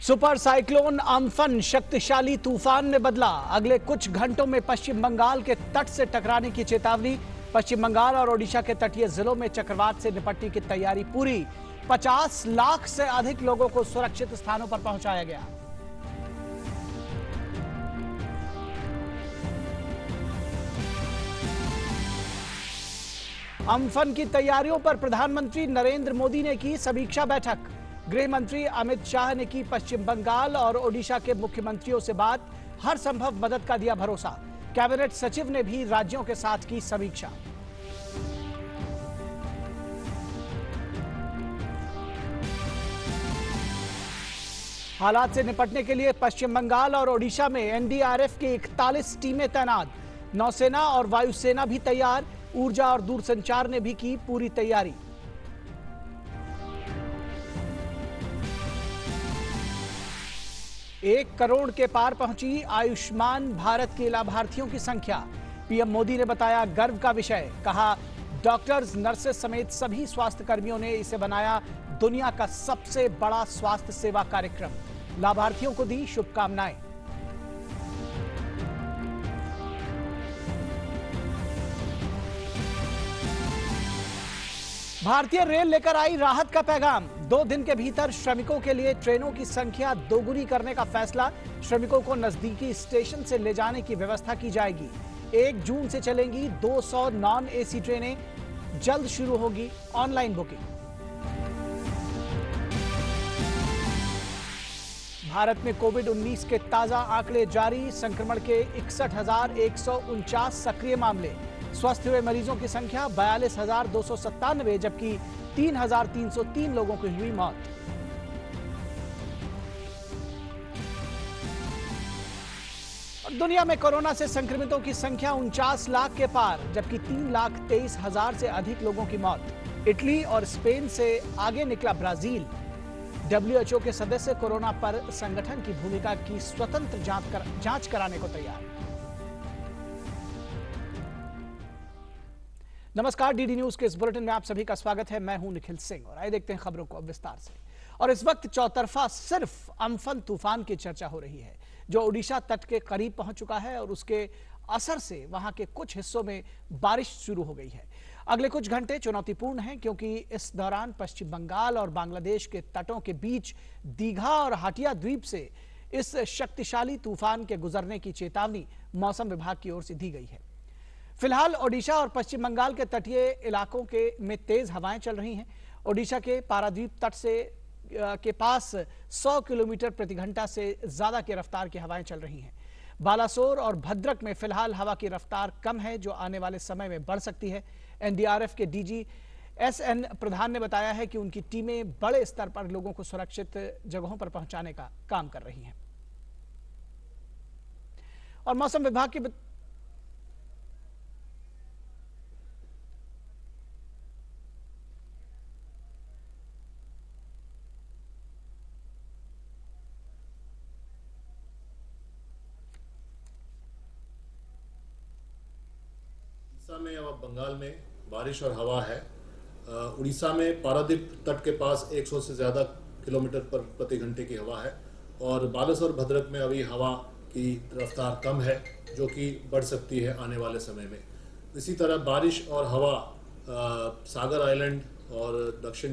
Super cyclone Amphan शक्तिशाली तूफान में बदला। अगले कुछ घंटों में पश्चिम बंगाल के तट से टकराने की चेतावनी। पश्चिम बंगाल और ओडिशा के तटीय जिलों में चक्रवात से निपटने की तैयारी पूरी। 50 लाख से अधिक लोगों को सुरक्षित स्थानों पर पहुंचाया गया। अम्फन की तैयारियों पर प्रधानमंत्री नरेंद्र मोदी ने की समीक्षा बैठक। गृह मंत्री अमित शाह ने की पश्चिम बंगाल और ओडिशा के मुख्यमंत्रियों से बात। हर संभव मदद का दिया भरोसा। कैबिनेट सचिव ने भी राज्यों के साथ की समीक्षा। हालात से निपटने के लिए पश्चिम बंगाल और ओडिशा में एनडीआरएफ की 41 टीमें तैनात। नौसेना और वायुसेना भी तैयार। ऊर्जा और दूरसंचार ने भी की पूरी तैयारी। एक करोड़ के पार पहुंची आयुष्मान भारत के लाभार्थियों की संख्या। पीएम मोदी ने बताया गर्व का विषय। कहा डॉक्टर्स, नर्सेस समेत सभी स्वास्थ्य कर्मियों ने इसे बनाया दुनिया का सबसे बड़ा स्वास्थ्य सेवा कार्यक्रम। लाभार्थियों को दी शुभकामनाएं। भारतीय रेल लेकर आई राहत का पैगाम। 2 दिन के भीतर श्रमिकों के लिए ट्रेनों की संख्या दोगुनी करने का फैसला। श्रमिकों को नजदीकी स्टेशन से ले जाने की व्यवस्था की जाएगी। 1 जून से चलेंगी 200 नॉन एसी ट्रेनें। जल्द शुरू होगी ऑनलाइन बुकिंग। भारत में कोविड-19 के ताजा आंकड़े जारी। संक्रमण के 61,149 सक्रिय मामले। स्वस्थ हुए मरीजों की संख्या 42,297, जबकि 3,303 लोगों की हुई मौत। और दुनिया में कोरोना से संक्रमितों की संख्या 49 लाख के पार, जबकि 3,23,000 से अधिक लोगों की मौत। इटली और स्पेन से आगे निकला ब्राजील। WHO के सदस्य कोरोना पर संगठन की भूमिका की स्वतंत्र जांच कराने को तैयार। नमस्कार, डीडी न्यूज के इस बुलेटिन में आप सभी का स्वागत है। मैं हूं निखिल सिंह और आइए देखते हैं खबरों को अब विस्तार से। और इस वक्त चौतरफा सिर्फ अम्फन तूफान की चर्चा हो रही है, जो ओडिशा तट के करीब पहुंच चुका है और उसके असर से वहां के कुछ हिस्सों में बारिश शुरू हो गई है। अगले कुछ घंटे चुनौतीपूर्ण हैं, क्योंकि इस दौरान पश्चिम बंगाल और बांग्लादेश के तटों के बीच दीघा और हाटिया द्वीप से इस शक्तिशाली तूफान के गुजरने की चेतावनी मौसम विभाग की ओर से दी गई है। फिलहाल ओडिशा और पश्चिम बंगाल के तटीय इलाकों में तेज हवाएं चल रही हैं। ओडिशा के पारादीप तट से के पास 100 किलोमीटर प्रति घंटा से ज्यादा की रफ्तार की हवाएं चल रही हैं। बालासोर और भद्रक में फिलहाल हवा की रफ्तार कम है, जो आने वाले समय में बढ़ सकती है। एनडीआरएफ के डीजी एसएन प्रधान ने बताया है कि उनकी टीमें बड़े स्तर पर लोगों को सुरक्षित जगहों पर पहुंचाने का काम कर रही हैं। और मौसम विभाग की में और बंगाल में बारिश और हवा है। उड़ीसा में पारादीप तट के पास 100 से ज़्यादा किलोमीटर प्रति घंटे की हवा है और बालासोर भद्रक में अभी हवा की रफ्तार कम है, जो कि बढ़ सकती है आने वाले समय में। इसी तरह बारिश और हवा सागर आइलैंड और दक्षिण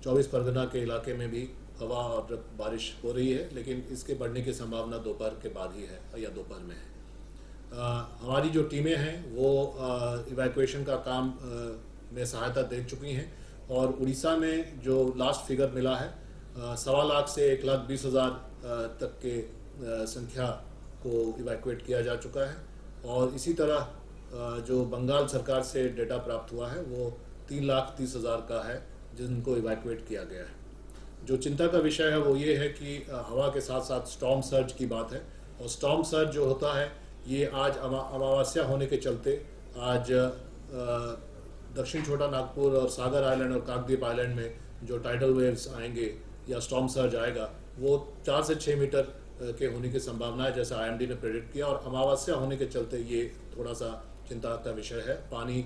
24 परगना के इलाके में भी हवा और बारिश हो रही है, लेकिन इसके बढ़ने की संभावना दोपहर के बाद ही है या दोपहर में है। हमारी जो टीमें हैं वो इवैक्यूएशन का काम में सहायता दे चुकी हैं और उड़ीसा में जो लास्ट फिगर मिला है 1.25 लाख से 1,20,000 तक के संख्या को इवैक्यूएट किया जा चुका है। और इसी तरह जो बंगाल सरकार से डेटा प्राप्त हुआ है वो 3,30,000 का है, जिनको इवैक्यूएट किया गया है। जो चिंता का विषय है वो ये है कि हवा के साथ साथ स्टॉर्म सर्ज की बात है। और स्टॉर्म सर्ज जो होता है ये आज अमावस्या होने के चलते आज दक्षिण छोटा नागपुर और सागर आइलैंड और काकद्वीप आइलैंड में जो टाइडल वेव्स आएंगे या स्टॉर्म सर्ज आएगा वो 4 से 6 मीटर के होने की संभावना है, जैसा आईएमडी ने प्रेडिक्ट किया। और अमावस्या होने के चलते ये थोड़ा सा चिंता का विषय है। पानी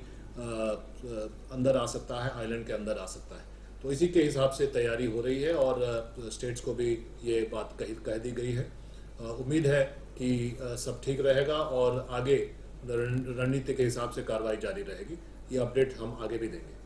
अंदर आ सकता है, आइलैंड के अंदर आ सकता है। तो इसी के हिसाब से तैयारी हो रही है और स्टेट्स को भी ये बात कह दी गई है। उम्मीद है कि सब ठीक रहेगा और आगे रणनीति के हिसाब से कार्रवाई जारी रहेगी। ये अपडेट हम आगे भी देंगे।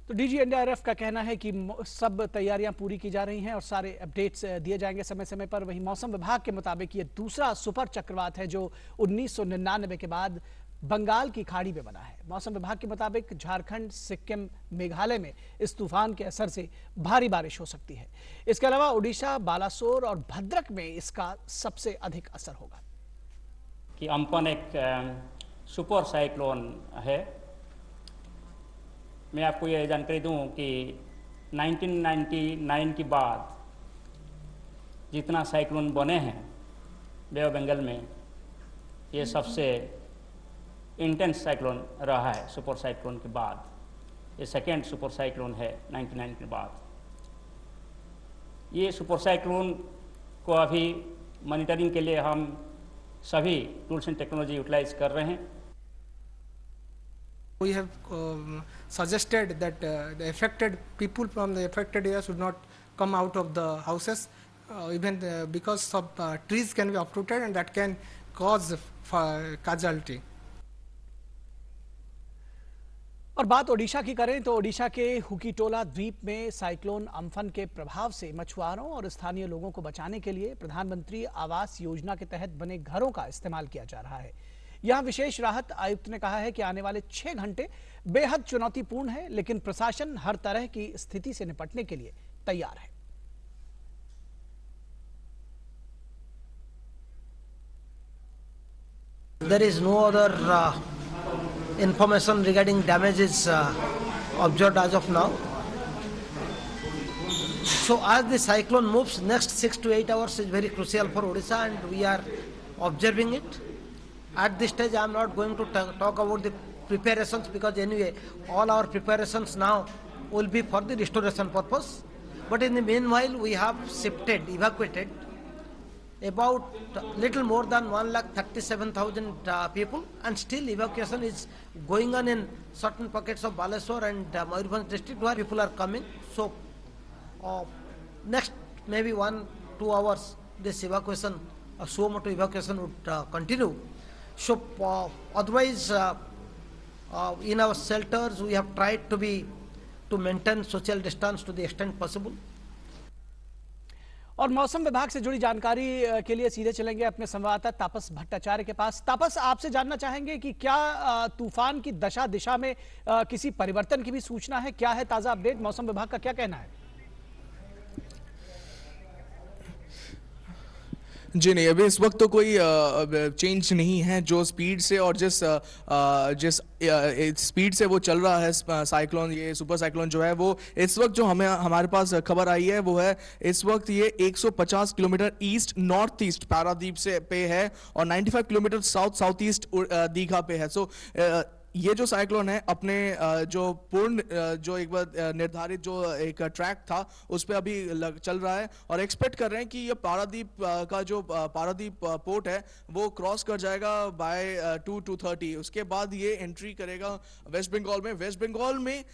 तो डीजी एनडीआरएफ का कहना है कि सब तैयारियां पूरी की जा रही हैं और सारे अपडेट्स दिए जाएंगे समय समय पर। वहीं मौसम विभाग के मुताबिक ये दूसरा सुपर चक्रवात है जो 1999 के बाद बंगाल की खाड़ी में बना है। मौसम विभाग के मुताबिक झारखंड, सिक्किम, मेघालय में इस तूफान के असर से भारी बारिश हो सकती है। इसके अलावा ओडिशा, बालासोर और भद्रक में इसका सबसे अधिक असर होगा। कि अम्पन एक सुपर साइक्लोन है। मैं आपको ये जानकारी दूं कि 1999 के बाद जितना साइक्लोन बने हैं बे ऑफ बंगाल में, ये सबसे इंटेंस साइक्लोन रहा है सुपर साइक्लोन के बाद। ये सेकेंड सुपर साइक्लोन है 99 के बाद। ये सुपर साइक्लोन को अभी मॉनिटरिंग के लिए हम सभी टूल्स एंड टेक्नोलॉजी यूटिलाइज कर रहे हैं। We have suggested that the affected people from the affected area should not come out of the houses, even because of trees can be uprooted and that can cause casualty. और बात ओडिशा की करें तो ओडिशा के हुकीटोला द्वीप में साइक्लोन अम्फन के प्रभाव से मछुआरों और स्थानीय लोगों को बचाने के लिए प्रधानमंत्री आवास योजना के तहत बने घरों का इस्तेमाल किया जा रहा है। यहां विशेष राहत आयुक्त ने कहा है कि आने वाले 6 घंटे बेहद चुनौतीपूर्ण है, लेकिन प्रशासन हर तरह की स्थिति से निपटने के लिए तैयार है। There is no other information regarding damages observed as of now. So as the cyclone moves, next 6 to 8 hours is very crucial for Odisha and we are observing it. At this stage I am not going to talk about the preparations because anyway all our preparations now will be for the restoration purpose. But in the meanwhile we have evacuated about little more than 1,37,000 people and still evacuation is going on in certain pockets of Balasore and Mayurbhanj district where people are coming. So next maybe 1-2 hours this evacuation, suo motu evacuation would continue. So otherwise in our shelters we have tried to maintain social distance to the extent possible. और मौसम विभाग से जुड़ी जानकारी के लिए सीधे चलेंगे अपने संवाददाता तापस भट्टाचार्य के पास। तापस, आपसे जानना चाहेंगे कि क्या तूफान की दशा दिशा में किसी परिवर्तन की भी सूचना है? क्या है ताजा अपडेट? मौसम विभाग का क्या कहना है? जी नहीं, अभी इस वक्त तो कोई चेंज नहीं है। जो स्पीड से और जिस स्पीड से वो चल रहा है साइक्लोन, ये सुपर साइक्लोन जो है वो इस वक्त जो हमारे पास खबर आई है वो है इस वक्त ये 150 kilometre east north east Paradip से पे है और 95 kilometre south south east Digha पे है। सो ये जो साइक्लोन है अपने जो पूर्ण जो एक बार निर्धारित जो एक ट्रैक था उस पे अभी चल रहा है और एक्सपेक्ट कर रहे हैं कि ये पारादीप का जो पारादीप पोर्ट है वो क्रॉस कर जाएगा बाय 2:30। उसके बाद ये एंट्री करेगा वेस्ट बंगाल में। वेस्ट बंगाल में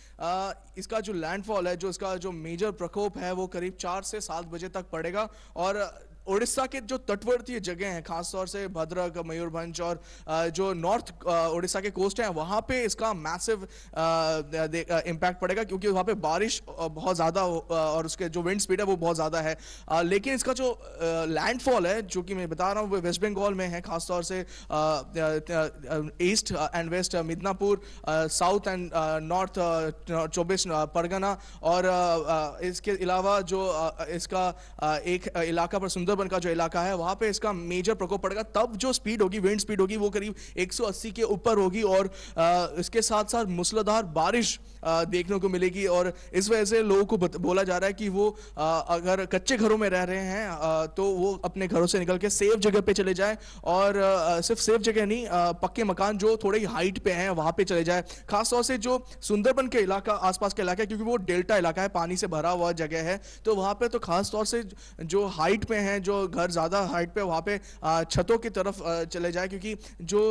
इसका जो लैंडफॉल है, जो इसका जो मेजर प्रकोप है वो करीब 4 से 7 बजे तक पड़ेगा और उड़ीसा के जो तटवर्ती जगह हैं खासतौर से भद्रक, मयूरभंज और जो नॉर्थ उड़ीसा के कोस्ट हैं वहां पे इसका मैसिव इम्पैक्ट पड़ेगा क्योंकि वहां पे बारिश बहुत ज़्यादा और उसके जो विंड स्पीड है वो बहुत ज़्यादा है। लेकिन इसका जो लैंडफॉल है जो कि मैं बता रहा हूँ वो वेस्ट बंगाल में है, खासतौर से east and west Midnapore, south and north 24 Pargana और इसके अलावा जो इसका एक इलाका पर सुंदरबन का जो इलाका है वहां पे इसका मेजर प्रकोप पड़ेगा। तब जो स्पीड होगी, विंड स्पीड होगी वो करीब 180 के ऊपर होगी और इसके साथ साथ मूसलाधार बारिश देखने को मिलेगी और इस वजह से लोगों को बोला जा रहा है कि वो अगर कच्चे घरों में रह रहे हैं तो वो अपने घरों से निकल के सेफ जगह पे चले जाए और सिर्फ सेफ जगह नहीं, पक्के मकान जो थोड़े हाइट पे हैं वहां पे चले जाए। खासतौर से जो सुंदरबन के इलाका, आसपास का इलाका है क्योंकि वो डेल्टा इलाका है, पानी से भरा हुआ जगह है, तो वहां पे तो खासतौर से जो हाइट पे हैं, जो घर ज़्यादा हाइट पे वहाँ पे छतों की तरफ चले जाए, क्योंकि जो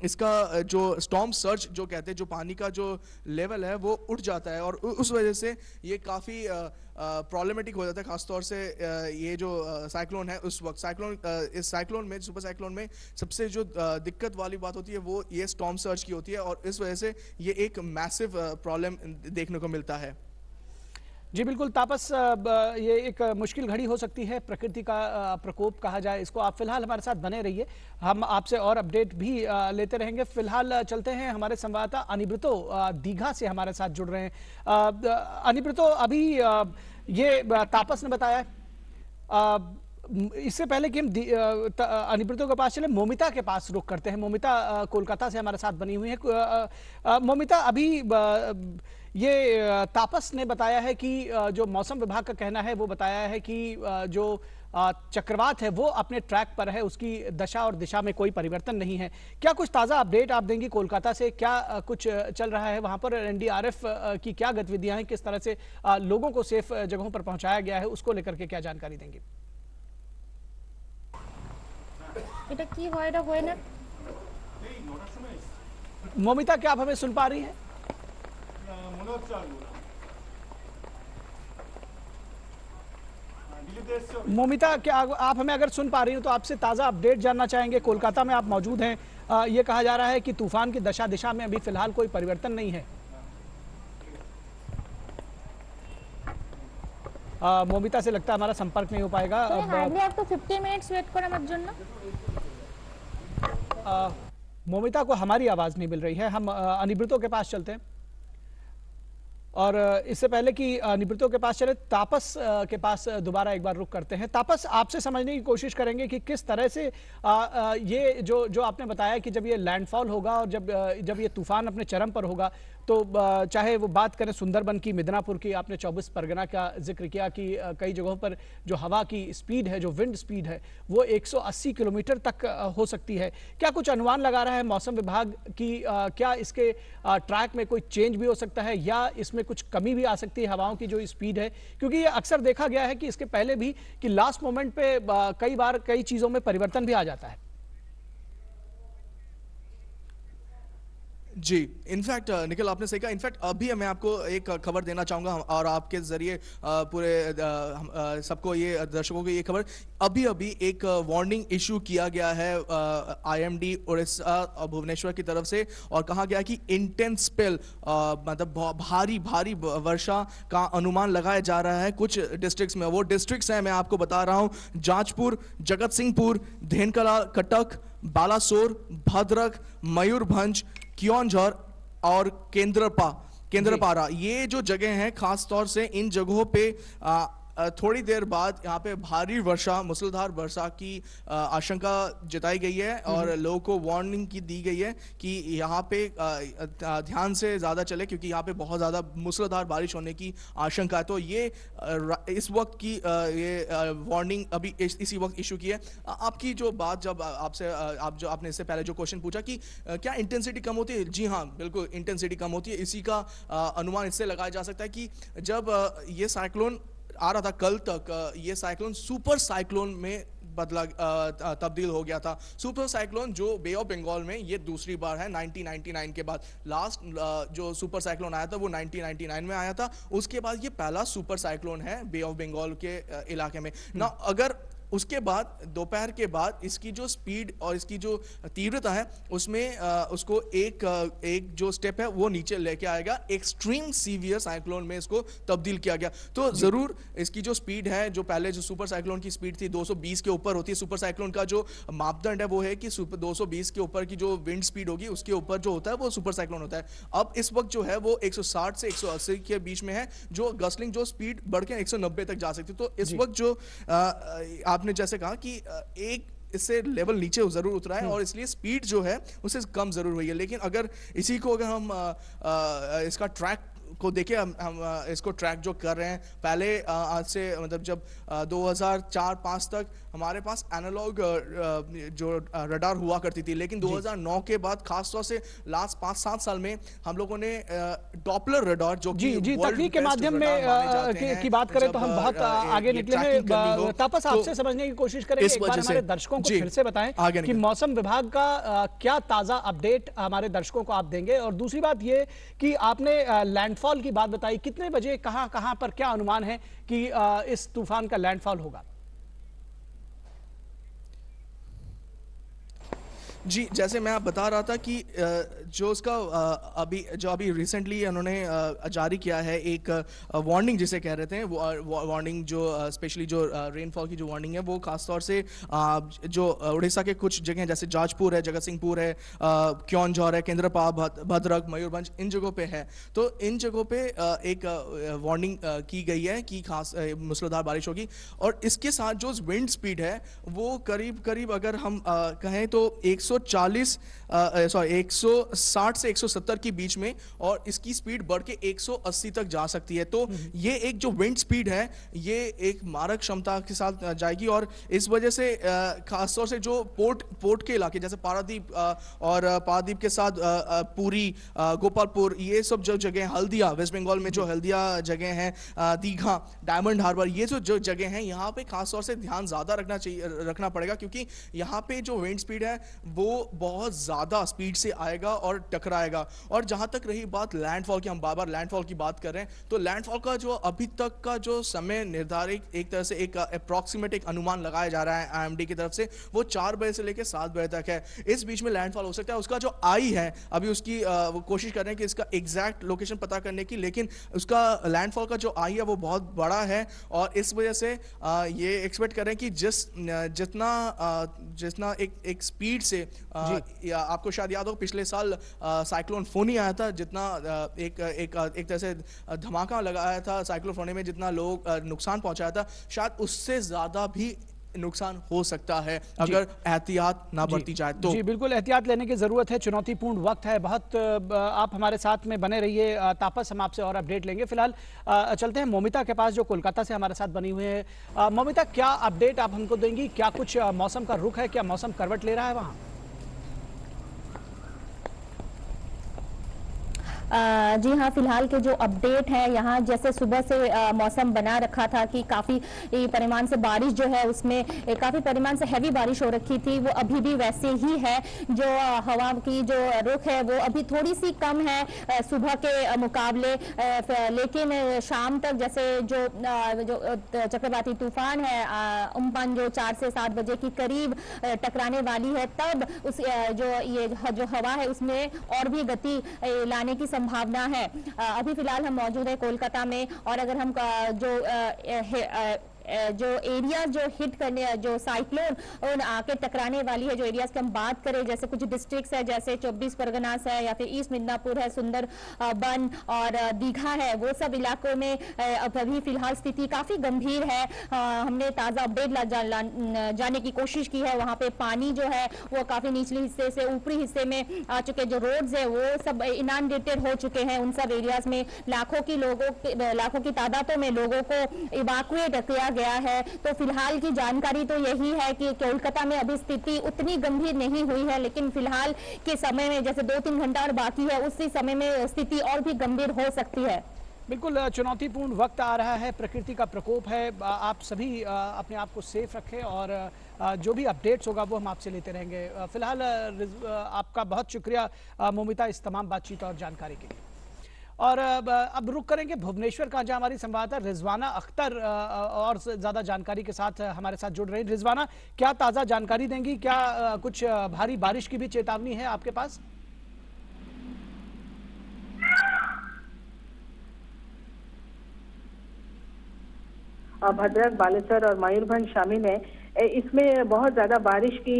इसका जो स्टॉर्म सर्ज जो कहते हैं, जो पानी का जो लेवल है वो उठ जाता है और उस वजह से ये काफ़ी प्रॉब्लमेटिक हो जाता है। खासतौर से ये जो साइक्लोन है उस वक्त इस साइक्लोन में, सुपर साइक्लोन में सबसे जो दिक्कत वाली बात होती है वो ये स्टॉर्म सर्ज की होती है और इस वजह से ये एक मैसिव प्रॉब्लम देखने को मिलता है। जी बिल्कुल तापस, ये एक मुश्किल घड़ी हो सकती है, प्रकृति का प्रकोप कहा जाए इसको। आप फिलहाल हमारे साथ बने रहिए, हम आपसे और अपडेट भी लेते रहेंगे। फिलहाल चलते हैं, हमारे संवाददाता अनिब्रितो दीघा से हमारे साथ जुड़ रहे हैं। अनिब्रितो, अभी ये तापस ने बताया, इससे पहले कि हम अनिब्रितो के पास चले, मोमिता के पास रुख करते हैं। मोमिता कोलकाता से हमारे साथ बनी हुई है। मोमिता, अभी ये तापस ने बताया है कि जो मौसम विभाग का कहना है वो बताया है कि जो चक्रवात है वो अपने ट्रैक पर है, उसकी दशा और दिशा में कोई परिवर्तन नहीं है। क्या कुछ ताज़ा अपडेट आप देंगी कोलकाता से? क्या कुछ चल रहा है वहां पर? एनडीआरएफ की क्या गतिविधियां हैं? किस तरह से लोगों को सेफ जगहों पर पहुंचाया गया है, उसको लेकर के क्या जानकारी देंगे? मोमिता, क्या आप हमें सुन पा रही हैं? मोमिता, क्या आप हमें अगर सुन पा रही हो तो आपसे ताज़ा अपडेट जानना चाहेंगे। कोलकाता में आप मौजूद हैं, ये कहा जा रहा है कि तूफान की दशा दिशा में अभी फिलहाल कोई परिवर्तन नहीं है। मोमिता से लगता है हमारा संपर्क नहीं हो पाएगा। आपको 50 मिनट्स वेट करा मत जन्ना। मोमिता को हमारी आवाज़ नहीं मिल रही है। हम अनिब्रितो के पास चलते हैं और इससे पहले कि निवृत्तों के पास चले, तापस के पास दोबारा एक बार रुक करते हैं। तापस, आपसे समझने की कोशिश करेंगे कि किस तरह से ये जो आपने बताया कि जब ये लैंडफॉल होगा और जब ये तूफान अपने चरम पर होगा तो चाहे वो बात करें सुंदरबन की, मिदनापुर की, आपने 24 परगना का जिक्र किया कि कई जगहों पर जो हवा की स्पीड है, जो विंड स्पीड है, वो 180 किलोमीटर तक हो सकती है। क्या कुछ अनुमान लगा रहा है मौसम विभाग की? क्या इसके ट्रैक में कोई चेंज भी हो सकता है या इसमें कुछ कमी भी आ सकती है हवाओं की जो स्पीड है? क्योंकि ये अक्सर देखा गया है कि इसके पहले भी कि लास्ट मोमेंट पे कई बार कई चीजों में परिवर्तन भी आ जाता है। जी, इनफैक्ट निखिल, आपने सही कहा। इनफैक्ट अभी मैं आपको एक खबर देना चाहूँगा और आपके ज़रिए पूरे सबको, ये दर्शकों को ये खबर, अभी एक वार्निंग इशू किया गया है IMD उड़ीसा भुवनेश्वर की तरफ से और कहा गया कि इंटेंस स्पेल, मतलब भारी वर्षा का अनुमान लगाया जा रहा है कुछ डिस्ट्रिक्ट्स में। वो डिस्ट्रिक्ट्स हैं, मैं आपको बता रहा हूँ, जाजपुर, जगत सिंहपुर, धेनकला, कटक, बालासोर, भद्रक, मयूरभंज, कियोंझर और केंद्रपारा। ये जो जगह हैं, खास तौर से इन जगहों पे थोड़ी देर बाद यहाँ पे भारी वर्षा, मूसलाधार वर्षा की आशंका जताई गई है और लोगों को वार्निंग की दी गई है कि यहाँ पे ध्यान से ज़्यादा चले क्योंकि यहाँ पे बहुत ज़्यादा मूसलाधार बारिश होने की आशंका है। तो ये इस वक्त की ये वार्निंग अभी इसी वक्त इशू की है। आपकी जो बात, जब आपने इससे पहले जो क्वेश्चन पूछा कि क्या इंटेंसिटी कम होती है, जी हाँ, बिल्कुल इंटेंसिटी कम होती है। इसी का अनुमान इससे लगाया जा सकता है कि जब ये साइक्लोन आ रहा था कल तक, ये साइक्लोन सुपर साइक्लोन में तब्दील हो गया था। सुपर साइक्लोन जो बे ऑफ बंगाल में ये दूसरी बार है 1999 के बाद। लास्ट जो सुपर साइक्लोन आया था वो 1999 में आया था। उसके बाद ये पहला सुपर साइक्लोन है बे ऑफ बंगाल के इलाके में ना। अगर उसके बाद दोपहर के बाद इसकी जो स्पीड और इसकी जो तीव्रता है उसमें उसको एक जो स्टेप है वो नीचे लेके आएगा, एक्सट्रीम सीवियर साइक्लोन में इसको तब्दील किया गया। तो जरूर इसकी जो स्पीड है, जो पहले जो सुपर साइक्लोन की स्पीड थी 220 के ऊपर होती है। सुपर साइक्लोन का जो मापदंड है वो है कि 220 के ऊपर की जो विंड स्पीड होगी उसके ऊपर जो होता है वो सुपर साइक्लोन होता है। अब इस वक्त जो है वो 160 से 180 के बीच में है, जो गस्लिंग जो स्पीड बढ़ के 190 तक जा सकती है। तो इस वक्त जो आपने जैसे कहा कि एक इससे लेवल नीचे जरूर उतरा है और इसलिए स्पीड जो है उससे कम जरूर हुई है। लेकिन अगर इसी को अगर हम इसका ट्रैक को देखे हम इसको ट्रैक जो कर रहे हैं। पहले आज से मतलब जब 2004-5 तक हमारे पास एनालॉग जो रडार हुआ करती थी, लेकिन 2009 के बाद खासतौर से लास्ट 5-7 साल में हम लोगों ने डॉपलर रडार जो जी तकनीक के माध्यम में की बात करें तो हम बहुत आगे निकले हैं। तापस, आपसे समझने की कोशिश करेंगे, एक बार हमारे दर्शकों को फिर से बताएं कि मौसम विभाग का क्या ताजा अपडेट हमारे दर्शकों को आप देंगे। और दूसरी बात ये कि आपने लैंडफॉल की बात बताई, कितने बजे कहां पर क्या अनुमान है कि इस तूफान का लैंडफॉल होगा? जी, जैसे मैं आप बता रहा था कि जो उसका अभी रिसेंटली उन्होंने जारी किया है एक वार्निंग जिसे कह रहे थे, वार्निंग जो स्पेशली जो रेनफॉल की जो वार्निंग है वो खासतौर से जो उड़ीसा के कुछ जगह जैसे जाजपुर है, जगत सिंहपुर है, क्योंझौर है, केंद्रपाड़ा, भद्रक, मयूरभंज, इन जगहों पे है। तो इन जगहों पे एक वार्निंग की गई है कि खास मूसलाधार बारिश होगी। और इसके साथ जो विंड स्पीड है वो करीब अगर हम कहें तो 160 से 170 के बीच में, और इसकी स्पीड बढ़ के 180 तक जा सकती है। तो ये एक जो विंड स्पीड है ये एक मारक क्षमता के साथ जाएगी। और इस वजह से खासतौर से जो पोर्ट के इलाके जैसे पारादीप और पारादीप के साथ पुरी, गोपालपुर, ये सब जो जगह, हल्दिया, वेस्ट बंगाल में जो हल्दिया जगह है, दीघा, डायमंड हार्बर, ये जो जगह हैं यहाँ पे खासतौर से ध्यान ज्यादा रखना पड़ेगा, क्योंकि यहाँ पे जो विंड स्पीड है वो बहुत ज्यादा स्पीड से आएगा और टकराएगा। और जहां तक रही बात लैंडफॉल की, हम बार-बार लैंडफॉल की बात कर रहे हैं, तो लैंडफॉल का जो अभी तक का जो समय निर्धारित एक तरह से एक अप्रॉक्सीमेट एक अनुमान लगाया जा रहा है आईएमडी की तरफ से, वो 4 बजे से लेकर 7 बजे तक है। इस बीच में लैंडफॉल हो सकता है। उसका जो आई है अभी उसकी वो कोशिश कर रहे हैं कि इसका एग्जैक्ट लोकेशन पता करने की, लेकिन उसका लैंडफॉल का जो आई है वो बहुत बड़ा है। और इस वजह से ये एक्सपेक्ट कर रहे हैं कि जितना एक स्पीड से आपको शायद याद हो पिछले साल साइक्लोन फोनी आया था, जितना एक तरह से धमाका लगाया था साइक्लोन फोनी में, जितना लोग नुकसान पहुंचाया था, शायद उससे ज्यादा भी नुकसान हो सकता है अगर एहतियात ना बरती जाए तो। जी बिल्कुल, एहतियात लेने की जरूरत है। चुनौतीपूर्ण वक्त है बहुत। आप हमारे साथ में बने रहिए। तापस, हम आपसे और अपडेट लेंगे। फिलहाल चलते हैं मोमिता के पास जो कोलकाता से हमारे साथ बनी हुई है। मोमिता, क्या अपडेट आप हमको देंगी? क्या कुछ मौसम का रुख है? क्या मौसम करवट ले रहा है वहाँ? जी हाँ, फिलहाल के जो अपडेट है यहाँ, जैसे सुबह से मौसम बना रखा था कि काफ़ी परिमाण से बारिश जो है उसमें काफ़ी परिमाण से हैवी बारिश हो रखी थी, वो अभी भी वैसे ही है। जो हवा की जो रुख है वो अभी थोड़ी सी कम है सुबह के मुकाबले, लेकिन शाम तक जैसे जो चक्रवाती तूफान है उम्पन जो 4 से 7 बजे की करीब टकराने वाली है, तब उस जो हवा है उसमें और भी गति लाने की संभावना है। अभी फिलहाल हम मौजूद है कोलकाता में, और अगर हम जो एरिया जो हिट करने, जो साइक्लोन आके टकराने वाली है, जो एरियाज की हम बात करें, जैसे कुछ डिस्ट्रिक्ट्स है जैसे 24 परगनास है या फिर ईस्ट मिदनापुर है, सुंदरबन और दीघा है, वो सब इलाकों में अभी फिलहाल स्थिति काफी गंभीर है। हमने ताजा अपडेट जाने की कोशिश की है। वहाँ पे पानी जो है वो काफी निचले हिस्से से ऊपरी हिस्से में आ चुके, जो रोड्स है वो सब इनांडेटेड हो चुके हैं। उन सब एरियाज में लाखों की तादादों में लोगों को इवाकुएट किया गया है। तो फिलहाल की जानकारी तो यही है कि कोलकाता में अभी स्थिति उतनी गंभीर नहीं हुई है, लेकिन फिलहाल के समय में जैसे 2-3 घंटा और बाकी है, उसी समय में स्थिति और भी गंभीर हो सकती है। बिल्कुल, चुनौतीपूर्ण वक्त आ रहा है, प्रकृति का प्रकोप है। आप सभी अपने आप को सेफ रखें और जो भी अपडेट्स होगा वो हम आपसे लेते रहेंगे। फिलहाल आपका बहुत शुक्रिया मोमिता, इस तमाम बातचीत और जानकारी के लिए। और अब रुक करेंगे भुवनेश्वर का, जहां हमारी संवाददाता रिजवाना अख्तर और ज्यादा जानकारी के साथ हमारे साथ जुड़ रही। रिजवाना, क्या ताजा जानकारी देंगी? क्या कुछ भारी बारिश की भी चेतावनी है आपके पास? भद्रक, बालेश्वर और मयूरभंज शामिल है। इसमें बहुत ज्यादा बारिश की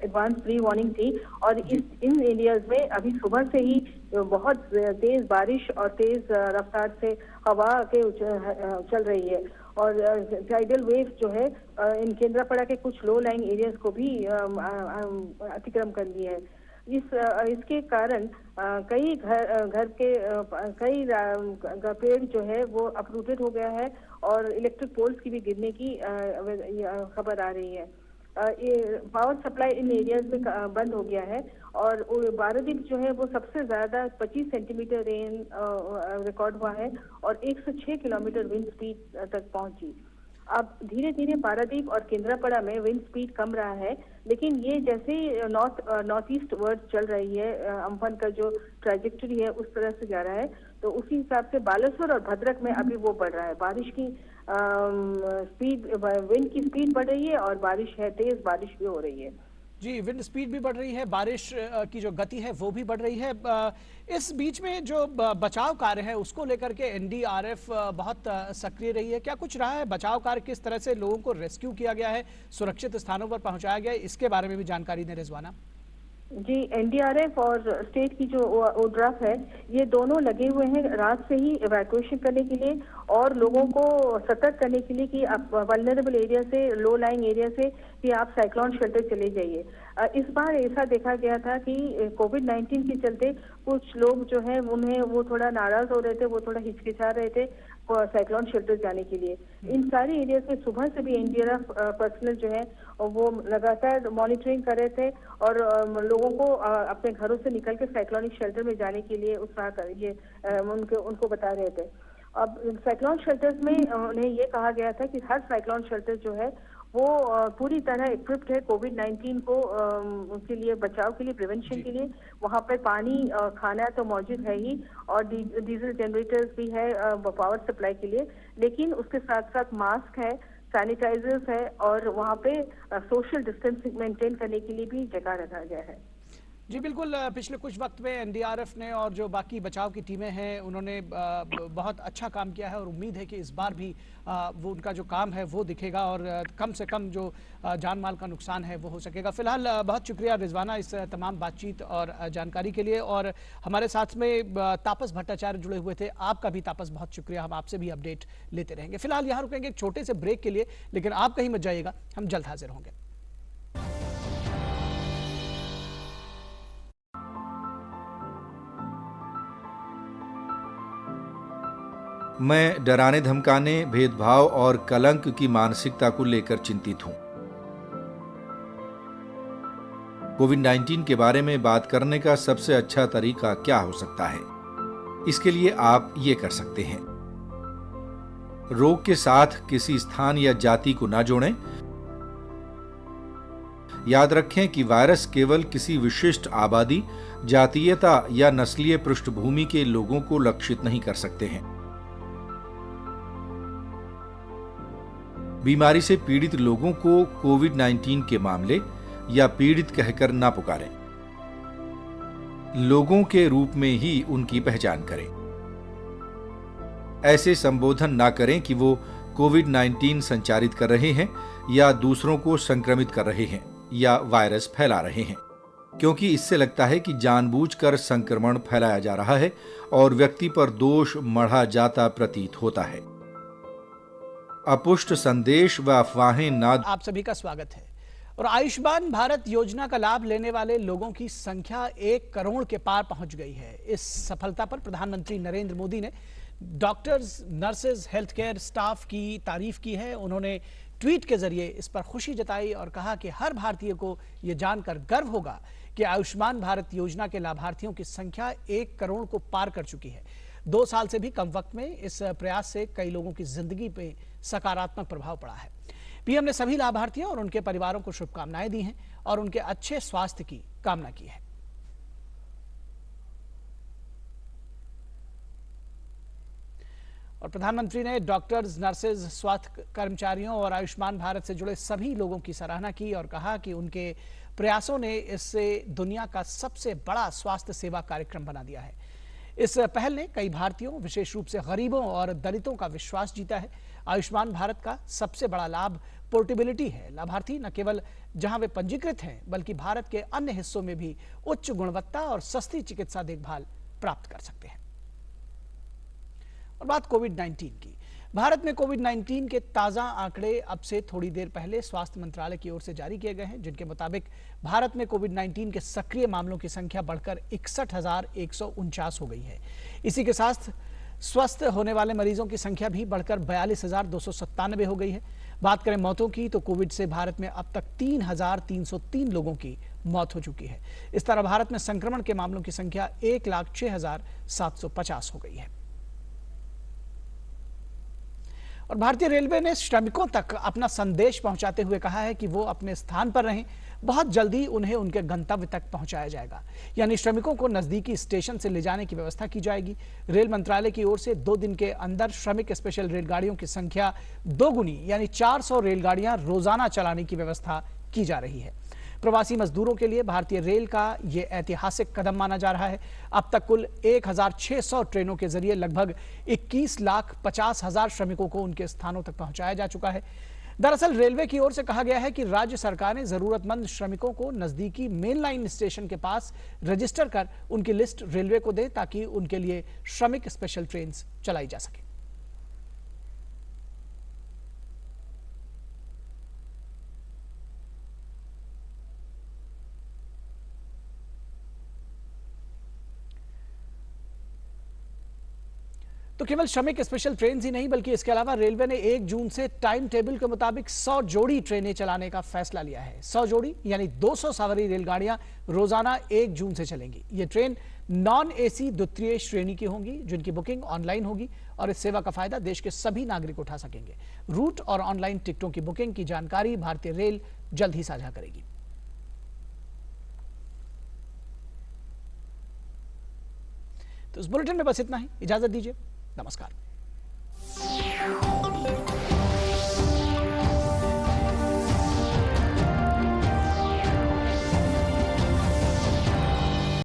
एडवांस प्री वार्निंग थी, और इन एरियाज में अभी सुबह से ही बहुत तेज बारिश और तेज रफ्तार से हवा के चल रही है। और टाइडल वेव जो है इन केंद्रापड़ा के कुछ लो लाइंग एरियाज को भी अतिक्रम कर ली है। इसके कारण कई घर के कई पेड़ जो है वो अपरूटेड हो गया है और इलेक्ट्रिक पोल्स की भी गिरने की खबर आ रही है। पावर सप्लाई इन एरियाज में बंद हो गया है और पारादीप जो है वो सबसे ज्यादा 25 सेंटीमीटर रेन रिकॉर्ड हुआ है और 106 किलोमीटर विंड स्पीड तक पहुंची। अब धीरे धीरे पारादीप और केंद्रापड़ा में विंड स्पीड कम रहा है, लेकिन ये जैसे नॉर्थ ईस्ट वर्ड चल रही है, अम्फन का जो ट्रैजेक्टरी है उस तरह से जा रहा है, तो उसी हिसाब से बालेश्वर और भद्रक में अभी वो बढ़ रहा है। बारिश की स्पीड, विंड की स्पीड बढ़ रही है और बारिश है, तेज बारिश भी हो रही है। जी, विंड स्पीड भी बढ़ रही है, बारिश की जो गति है वो भी बढ़ रही है। इस बीच में जो बचाव कार्य है उसको लेकर के एनडीआरएफ बहुत सक्रिय रही है। क्या कुछ रहा है बचाव कार्य, किस तरह से लोगों को रेस्क्यू किया गया है, सुरक्षित स्थानों पर पहुंचाया गया है, इसके बारे में भी जानकारी दें रिजवाना। जी, एनडीआरएफ और स्टेट की जो ओड्राफ है ये दोनों लगे हुए हैं रात से ही इवैक्यूएशन करने के लिए और लोगों को सतर्क करने के लिए कि आप वल्नरेबल एरिया से, लो लाइंग एरिया से कि आप साइक्लोन शेल्टर चले जाइए। इस बार ऐसा देखा गया था कि कोविड-19 के चलते कुछ लोग जो है उन्हें वो थोड़ा नाराज हो रहे थे, वो थोड़ा हिचकिचा रहे थे साइक्लोन शेल्टर जाने के लिए। इन सारी एरियाज में सुबह से भी एनडीआरएफ पर्सनल जो है वो लगातार मॉनिटरिंग कर रहे थे और लोगों को अपने घरों से निकल के साइक्लोनिक शेल्टर में जाने के लिए उत्साह करिए उनको बता रहे थे। अब साइक्लोन शेल्टर्स में उन्हें ये कहा गया था कि हर साइक्लोन शेल्टर जो है वो पूरी तरह इक्विप्ड है कोविड-19 को के लिए बचाव के लिए, प्रिवेंशन के लिए। वहाँ पर पानी, खाना तो मौजूद है ही और डीजल जनरेटर्स भी है पावर सप्लाई के लिए, लेकिन उसके साथ साथ मास्क है, सैनिटाइजर्स है और वहाँ पे सोशल डिस्टेंसिंग मेंटेन करने के लिए भी जगह रखा गया है। जी बिल्कुल, पिछले कुछ वक्त में एनडीआरएफ ने और जो बाकी बचाव की टीमें हैं उन्होंने बहुत अच्छा काम किया है और उम्मीद है कि इस बार भी वो उनका जो काम है वो दिखेगा और कम से कम जो जान माल का नुकसान है वो हो सकेगा। फिलहाल बहुत शुक्रिया रिजवाना इस तमाम बातचीत और जानकारी के लिए। और हमारे साथ में तापस भट्टाचार्य जुड़े हुए थे, आपका भी तापस बहुत शुक्रिया, हम आपसे भी अपडेट लेते रहेंगे। फिलहाल यहाँ रुकेंगे एक छोटे से ब्रेक के लिए, लेकिन आप कहीं मत जाइएगा, हम जल्द हाजिर होंगे। मैं डराने धमकाने, भेदभाव और कलंक की मानसिकता को लेकर चिंतित हूं। कोविड-19 के बारे में बात करने का सबसे अच्छा तरीका क्या हो सकता है? इसके लिए आप ये कर सकते हैं। रोग के साथ किसी स्थान या जाति को ना जोड़ें। याद रखें कि वायरस केवल किसी विशिष्ट आबादी, जातीयता या नस्लीय पृष्ठभूमि के लोगों को लक्षित नहीं कर सकते हैं। बीमारी से पीड़ित लोगों को कोविड-19 के मामले या पीड़ित कहकर ना पुकारें। लोगों के रूप में ही उनकी पहचान करें। ऐसे संबोधन ना करें कि वो कोविड-19 संचारित कर रहे हैं या दूसरों को संक्रमित कर रहे हैं या वायरस फैला रहे हैं, क्योंकि इससे लगता है कि जानबूझकर संक्रमण फैलाया जा रहा है और व्यक्ति पर दोष मढ़ा जाता प्रतीत होता है। अपुष्ट संदेश व अफवाहें ना। आप सभी का स्वागत है। और आयुष्मान भारत योजना का लाभ लेने वाले लोगों की संख्या 1 करोड़ के पार पहुंच गई है। इस सफलता पर प्रधानमंत्री नरेंद्र मोदी ने doctors, nurses, health care staff की तारीफ की है। उन्होंने ट्वीट के जरिए इस पर खुशी जताई और कहा कि हर भारतीय को यह जानकर गर्व होगा कि आयुष्मान भारत योजना के लाभार्थियों की संख्या 1 करोड़ को पार कर चुकी है। 2 साल से भी कम वक्त में इस प्रयास से कई लोगों की जिंदगी पे सकारात्मक प्रभाव पड़ा है। पीएम ने सभी लाभार्थियों और उनके परिवारों को शुभकामनाएं दी हैं और उनके अच्छे स्वास्थ्य की कामना की है। और प्रधानमंत्री ने डॉक्टर्स, नर्सेज, स्वास्थ्य कर्मचारियों और आयुष्मान भारत से जुड़े सभी लोगों की सराहना की और कहा कि उनके प्रयासों ने इससे दुनिया का सबसे बड़ा स्वास्थ्य सेवा कार्यक्रम बना दिया है। इस पहल ने कई भारतीयों, विशेष रूप से गरीबों और दलितों का विश्वास जीता है। आयुष्मान भारत का सबसे बड़ा लाभ पोर्टेबिलिटी है। लाभार्थी न केवल जहां वे पंजीकृत हैं, बल्कि भारत के अन्य हिस्सों में भी उच्च गुणवत्ता और सस्ती चिकित्सा देखभाल प्राप्त कर सकते हैं। और बात कोविड-19 की। भारत में कोविड-19 के ताजा आंकड़े अब से थोड़ी देर पहले स्वास्थ्य मंत्रालय की ओर से जारी किए गए हैं, जिनके मुताबिक भारत में कोविड-19 के सक्रिय मामलों की संख्या बढ़कर 61,149 हो गई है। इसी के साथ स्वस्थ होने वाले मरीजों की संख्या भी बढ़कर 42,297 हो गई है। बात करें मौतों की तो कोविड से भारत में अब तक 3,303 लोगों की मौत हो चुकी है। इस तरह भारत में संक्रमण के मामलों की संख्या 1,06,750 हो गई है। और भारतीय रेलवे ने श्रमिकों तक अपना संदेश पहुंचाते हुए कहा है कि वो अपने स्थान पर रहें, बहुत जल्दी उन्हें उनके गंतव्य तक पहुंचाया जाएगा, यानी श्रमिकों को नजदीकी स्टेशन से ले जाने की व्यवस्था की जाएगी। रेल मंत्रालय की ओर से 2 दिन के अंदर श्रमिक स्पेशल रेलगाड़ियों की संख्या दोगुनी यानी 400 रेलगाड़ियां रोजाना चलाने की व्यवस्था की जा रही है। प्रवासी मजदूरों के लिए भारतीय रेल का यह ऐतिहासिक कदम माना जा रहा है। अब तक कुल 1,600 ट्रेनों के जरिए लगभग 21,50,000 श्रमिकों को उनके स्थानों तक पहुंचाया जा चुका है। दरअसल रेलवे की ओर से कहा गया है कि राज्य सरकारें जरूरतमंद श्रमिकों को नजदीकी मेन लाइन स्टेशन के पास रजिस्टर कर उनकी लिस्ट रेलवे को दे, ताकि उनके लिए श्रमिक स्पेशल ट्रेन चलाई जा सके। तो केवल श्रमिक स्पेशल ट्रेन ही नहीं, बल्कि इसके अलावा रेलवे ने 1 जून से टाइम टेबल के मुताबिक 100 जोड़ी ट्रेनें चलाने का फैसला लिया है। 100 जोड़ी यानी 200 सवारी रेलगाड़ियां रोजाना 1 जून से चलेंगी। ये ट्रेन नॉन एसी द्वितीय श्रेणी की होंगी, जिनकी बुकिंग ऑनलाइन होगी और इस सेवा का फायदा देश के सभी नागरिक उठा सकेंगे। रूट और ऑनलाइन टिकटों की बुकिंग की जानकारी भारतीय रेल जल्द ही साझा करेगी। तो इस बुलेटिन में बस इतना ही, इजाजत दीजिए, नमस्कार।